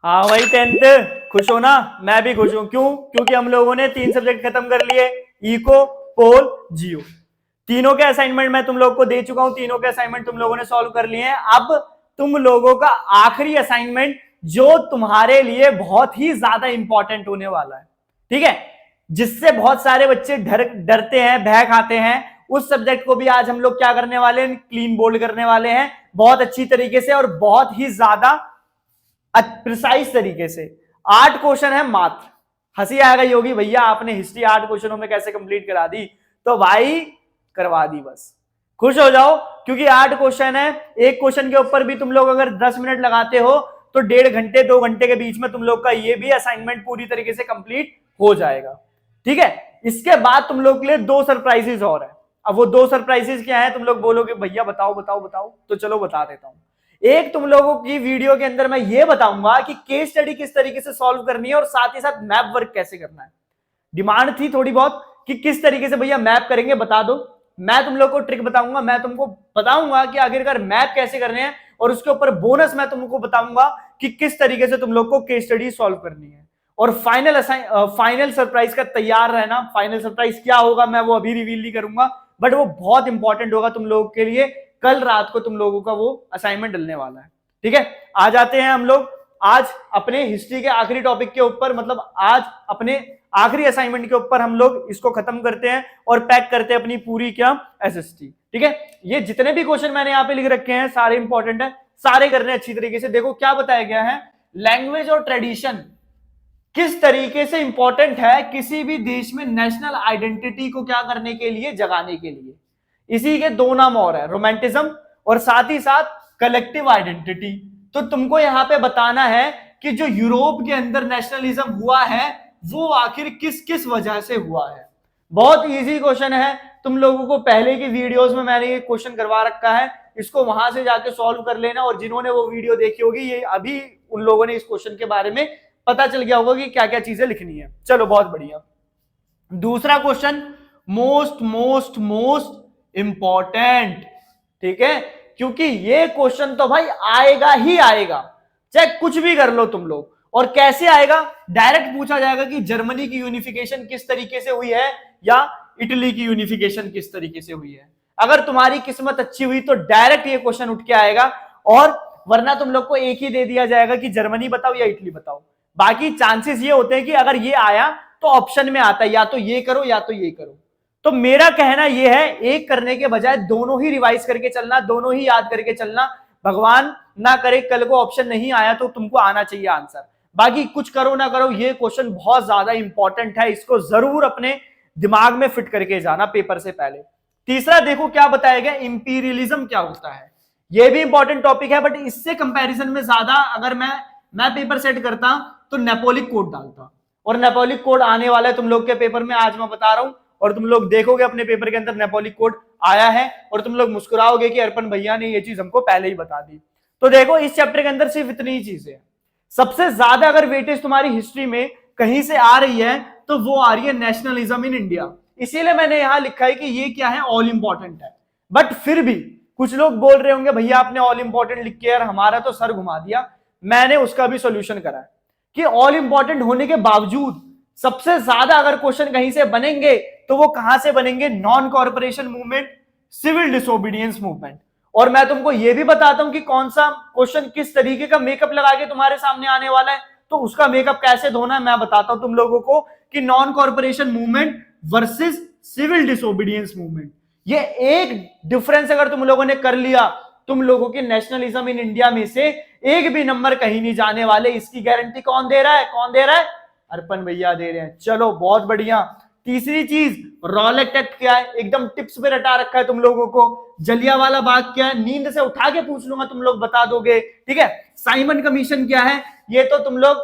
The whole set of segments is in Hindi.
हाँ भाई, 10th खुश हो ना। मैं भी खुश हूं। क्यों? क्योंकि हम लोगों ने 3 सब्जेक्ट खत्म कर लिए। इको, पोल, जियो। तीनों के असाइनमेंट मैं तुम लोग को दे चुका हूं। तीनों के असाइनमेंट तुम लोगों ने सॉल्व कर लिए हैं। अब तुम लोगों का आखिरी असाइनमेंट जो तुम्हारे लिए बहुत ही ज्यादा इंपॉर्टेंट होने वाला है, ठीक है, जिससे बहुत सारे बच्चे डरते हैं, भय खाते हैं, उस सब्जेक्ट को भी आज हम लोग क्या करने वाले हैं, क्लीन बोल्ड करने वाले हैं बहुत अच्छी तरीके से और बहुत ही ज्यादा प्रिसाइज तरीके से। 8 क्वेश्चन है मात्र। हंसी आएगा योगी भैया आपने हिस्ट्री 8 क्वेश्चनों में कैसे कंप्लीट करा दी? तो भाई करवा दी, बस खुश हो जाओ, क्योंकि 8 क्वेश्चन है। एक क्वेश्चन के ऊपर भी तुम लोग अगर 10 मिनट लगाते हो तो 1.5 घंटे 2 घंटे के बीच में तुम लोग का ये भी असाइनमेंट पूरी तरीके से कंप्लीट हो जाएगा, ठीक है। इसके बाद तुम लोग के लिए 2 सरप्राइजेस और है। अब वो 2 सरप्राइजेस क्या है? तुम लोग बोलोगे भैया बताओ बताओ बताओ, तो चलो बता देता हूं। एक, तुम लोगों की वीडियो के अंदर मैं ये बताऊंगा कि केस स्टडी किस तरीके से सॉल्व करनी है और साथ ही साथ मैप वर्क कैसे करना है। डिमांड थी थोड़ी बहुत कि किस तरीके से भैया मैप करेंगे, बता दो। मैं तुम लोग को ट्रिक बताऊंगा, मैं तुमको बताऊंगा कि आखिरकार मैप कैसे करने हैं, और उसके ऊपर बोनस मैं तुमको बताऊंगा कि किस तरीके से तुम लोग को केस स्टडी सॉल्व करनी है। और फाइनल सरप्राइज का तैयार रहना। फाइनल सरप्राइज क्या होगा मैं वो अभी रिवील नहीं करूंगा, बट वो बहुत इंपॉर्टेंट होगा तुम लोगों के लिए। कल रात को तुम लोगों का वो असाइनमेंट डलने वाला है, ठीक है। आ जाते हैं हम लोग आज अपने हिस्ट्री के आखिरी टॉपिक के ऊपर, मतलब आज अपने आखिरी असाइनमेंट के ऊपर हम लोग इसको खत्म करते हैं और पैक करते हैं अपनी पूरी क्या एसएसटी, ठीक है। ये जितने भी क्वेश्चन मैंने यहां पे लिख रखे हैं सारे इंपॉर्टेंट है, सारे करने हैं अच्छी तरीके से। देखो क्या बताया गया है, लैंग्वेज और ट्रेडिशन किस तरीके से इंपॉर्टेंट है किसी भी देश में नेशनल आइडेंटिटी को क्या करने के लिए, जगाने के लिए। इसी के 2 नाम और है, रोमांटिज्म और साथ ही साथ कलेक्टिव आइडेंटिटी। तो तुमको यहां पे बताना है कि जो यूरोप के अंदर नेशनलिज्म हुआ है वो आखिर किस किस वजह से हुआ है। बहुत इजी क्वेश्चन है, तुम लोगों को पहले की वीडियोस में मैंने ये क्वेश्चन करवा रखा है, इसको वहां से जाके सॉल्व कर लेना। और जिन्होंने वो वीडियो देखी होगी, ये अभी उन लोगों ने इस क्वेश्चन के बारे में पता चल गया होगा कि क्या क्या चीजें लिखनी है। चलो बहुत बढ़िया। दूसरा question most most most important, ठीक है, क्योंकि ये क्वेश्चन तो भाई आएगा ही आएगा, चाहे कुछ भी कर लो तुम लोग। और कैसे आएगा? डायरेक्ट पूछा जाएगा कि जर्मनी की यूनिफिकेशन किस तरीके से हुई है या इटली की यूनिफिकेशन किस तरीके से हुई है। अगर तुम्हारी किस्मत अच्छी हुई तो डायरेक्ट ये क्वेश्चन उठ के आएगा, और वरना तुम लोग को एक ही दे दिया जाएगा कि जर्मनी बताओ या इटली बताओ। बाकी चांसेस ये होते हैं कि अगर ये आया तो ऑप्शन में आता है या तो ये करो या तो ये करो। तो मेरा कहना यह है, एक करने के बजाय दोनों ही रिवाइज करके चलना, दोनों ही याद करके चलना। भगवान ना करे कल को ऑप्शन नहीं आया तो तुमको आना चाहिए आंसर। बाकी कुछ करो ना करो, ये क्वेश्चन बहुत ज्यादा इंपॉर्टेंट है, इसको जरूर अपने दिमाग में फिट करके जाना पेपर से पहले। तीसरा देखो क्या बताया गया, इंपीरियलिज्म क्या होता है। ये भी इंपॉर्टेंट टॉपिक है, बट इससे कंपैरिजन में ज्यादा अगर मैं पेपर सेट करता तो नेपोलिक कोड डालता, और नेपोलिक कोड आने वाला है तुम लोग के पेपर में, आज मैं बता रहा हूं। और तुम लोग देखोगे अपने पेपर के अंदर नेपोलिक कोड आया है, और तुम लोग मुस्कुराओगे कि अर्पण भैया ने ये चीज हमको पहले ही बता दी। तो देखो इस चैप्टर के अंदर सिर्फ इतनी ही चीजें हैं। सबसे ज्यादा अगर वेटेज तुम्हारी हिस्ट्री में कहीं से आ रही है तो वो आ रही है नेशनलिज्म इन इंडिया। इसीलिए मैंने यहां लिखा है कि ये क्या है, ऑल इंपॉर्टेंट है। बट फिर भी कुछ लोग बोल रहे होंगे भैया आपने ऑल इंपॉर्टेंट लिख के यार हमारा तो सर घुमा दिया। मैंने उसका भी सोल्यूशन करा है कि ऑल इंपॉर्टेंट होने के बावजूद सबसे ज्यादा अगर क्वेश्चन कहीं से बनेंगे तो वो कहां से बनेंगे, non corporation movement, civil disobedience movement. और मैं तुमको ये भी बताता हूं कि कौन सा क्वेश्चन किस तरीके का मेकअप लगा के तुम्हारे सामने आने वाला है, तो उसका मेकअप कैसे धोना है मैं बताता हूं तुम लोगों को कि non corporation movement versus civil disobedience movement. ये एक डिफरेंस अगर तुम लोगों ने कर लिया, तुम लोगों के नेशनलिज्म इन इंडिया में से एक भी नंबर कहीं नहीं जाने वाले। इसकी गारंटी कौन दे रहा है? कौन दे रहा है? अर्पण भैया दे रहे हैं। चलो बहुत बढ़िया। तीसरी चीज, रॉलेट एक्ट क्या है, एकदम टिप्स पे रटा रखा है तुम लोगों को। जलियांवाला बाग क्या है, नींद से उठा के पूछ लूंगा तुम लोग बता दोगे, ठीक है। साइमन कमीशन क्या है, ये तो तुम लोग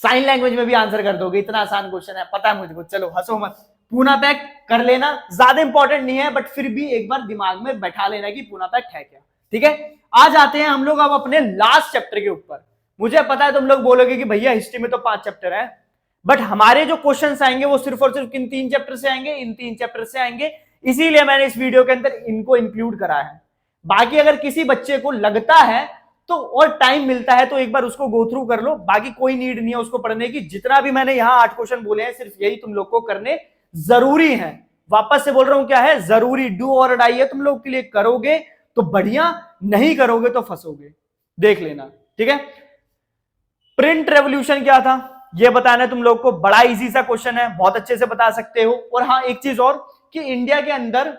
साइन लैंग्वेज में भी आंसर कर दोगे, इतना आसान क्वेश्चन है, पता है मुझको। चलो हंसो मत, पूना पैक्ट कर लेना, ज्यादा इंपॉर्टेंट नहीं है, बट फिर भी एक बार दिमाग में बैठा लेना कि पूना पैक्ट है क्या, ठीक है। आ जाते हैं हम लोग अब अपने लास्ट चैप्टर के ऊपर। मुझे पता है तुम लोग बोलोगे कि भैया हिस्ट्री में तो 5 चैप्टर है, बट हमारे जो क्वेश्चंस आएंगे वो सिर्फ और सिर्फ इन 3 चैप्टर से आएंगे, इन 3 चैप्टर से आएंगे। इसीलिए मैंने इस वीडियो के अंदर इनको इंक्लूड करा है। बाकी अगर किसी बच्चे को लगता है तो और टाइम मिलता है तो एक बार उसको गो थ्रू कर लो, बाकी कोई नीड नहीं है उसको पढ़ने की। जितना भी मैंने यहां 8 क्वेश्चन बोले हैं सिर्फ यही तुम लोग को करने जरूरी है। वापस से बोल रहा हूं, क्या है जरूरी, डू और डाई है तुम लोग के लिए। करोगे तो बढ़िया, नहीं करोगे तो फंसोगे, देख लेना, ठीक है। प्रिंट रेवोल्यूशन क्या था ये बताना तुम लोग को, बड़ा इजी सा क्वेश्चन है, बहुत अच्छे से बता सकते हो। और हाँ एक चीज और कि इंडिया के अंदर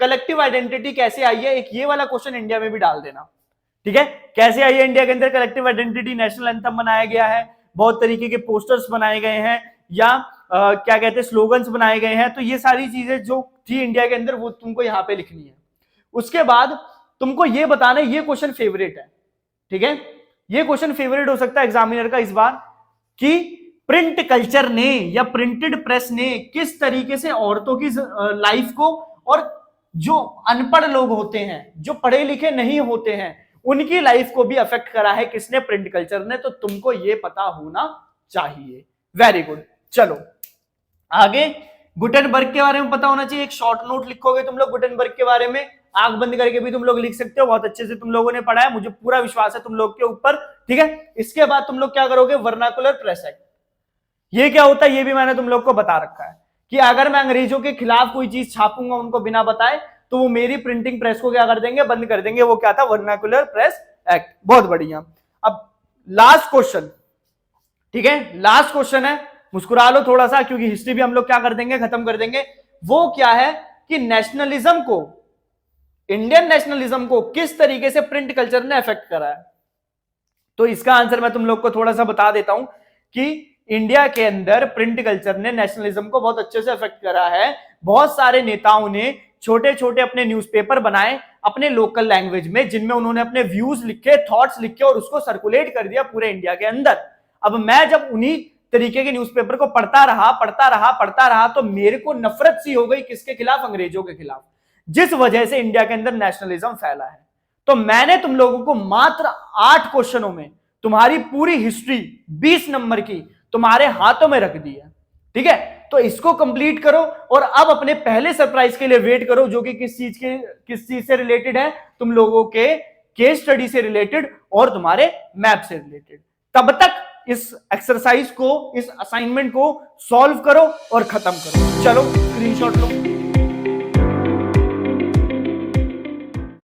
कलेक्टिव आइडेंटिटी कैसे आई है, एक ये वाला क्वेश्चन इंडिया में भी डाल देना, ठीक है। कैसे आई है इंडिया के अंदर कलेक्टिव आइडेंटिटी, नेशनल एंथम बनाया गया है, बहुत तरीके के पोस्टर्स बनाए गए हैं, या क्या कहते हैं स्लोगन्स बनाए गए हैं। तो ये सारी चीजें जो थी इंडिया के अंदर वो तुमको यहां पे लिखनी है। उसके बाद तुमको ये बताना है, ये क्वेश्चन फेवरेट है, ठीक है, ये क्वेश्चन फेवरेट हो सकता है एग्जामिनर का इस बार, कि प्रिंट कल्चर ने या प्रिंटेड प्रेस ने किस तरीके से औरतों की लाइफ को और जो अनपढ़ लोग होते हैं, जो पढ़े लिखे नहीं होते हैं, उनकी लाइफ को भी अफेक्ट करा है किसने, प्रिंट कल्चर ने। तो तुमको ये पता होना चाहिए। Very good. चलो आगे, गुटेनबर्ग के बारे में पता होना चाहिए। एक शॉर्ट नोट लिखोगे तुम लोग गुटेनबर्ग के बारे में, आंख बंद करके भी तुम लोग लिख सकते हो, बहुत अच्छे से तुम लोगों ने पढ़ा है, मुझे पूरा विश्वास है तुम लोग के ऊपर, ठीक है। इसके बाद तुम लोग क्या करोगे, वर्नाकुलर प्रेस एक्ट। ये क्या होता है ये भी मैंने तुम लोग को बता रखा है, कि अगर मैं अंग्रेजों के खिलाफ कोई चीज छापूंगा उनको बिना बताए, तो वो मेरी प्रिंटिंग प्रेस को क्या कर देंगे, बंद कर देंगे। वो क्या था, वर्नाकुलर प्रेस एक्ट। बहुत बढ़िया। अब लास्ट क्वेश्चन, ठीक है, लास्ट क्वेश्चन है, मुस्कुरा लो थोड़ा सा क्योंकि हिस्ट्री भी हम लोग क्या कर देंगे, खत्म कर देंगे। वो क्या है कि नेशनलिज्म को, इंडियन नेशनलिज्म को किस तरीके से प्रिंट कल्चर ने अफेक्ट करा है। तो इसका आंसर मैं तुम लोग को थोड़ा सा बता देता हूं कि इंडिया के अंदर प्रिंट कल्चर ने नेशनलिज्म को बहुत अच्छे से अफेक्ट करा है। बहुत सारे नेताओं ने छोटे छोटे अपने न्यूज़पेपर बनाए अपने लोकल लैंग्वेज में, जिनमें उन्होंने अपने व्यूज लिखे, थॉट्स लिखे और उसको सर्कुलेट कर दिया पूरे इंडिया के अंदर। अब मैं जब उन्हीं तरीके के न्यूज़पेपर को पढ़ता रहा तो मेरे को नफरत सी हो गई, किसके खिलाफ, अंग्रेजों के खिलाफ, जिस वजह से इंडिया के अंदर नेशनलिज्म फैला है। तो मैंने तुम लोगों को मात्र 8 क्वेश्चनों में तुम्हारी पूरी हिस्ट्री 20 नंबर की तुम्हारे हाथों में रख दी है, ठीक है। तो इसको कंप्लीट करो और अब अपने पहले सरप्राइज के लिए वेट करो, जो कि किस चीज से रिलेटेड है, तुम लोगों के केस स्टडी से रिलेटेड और तुम्हारे मैप से रिलेटेड। तब तक इस एक्सरसाइज को, इस असाइनमेंट को सॉल्व करो और खत्म करो। चलो स्क्रीनशॉट लो।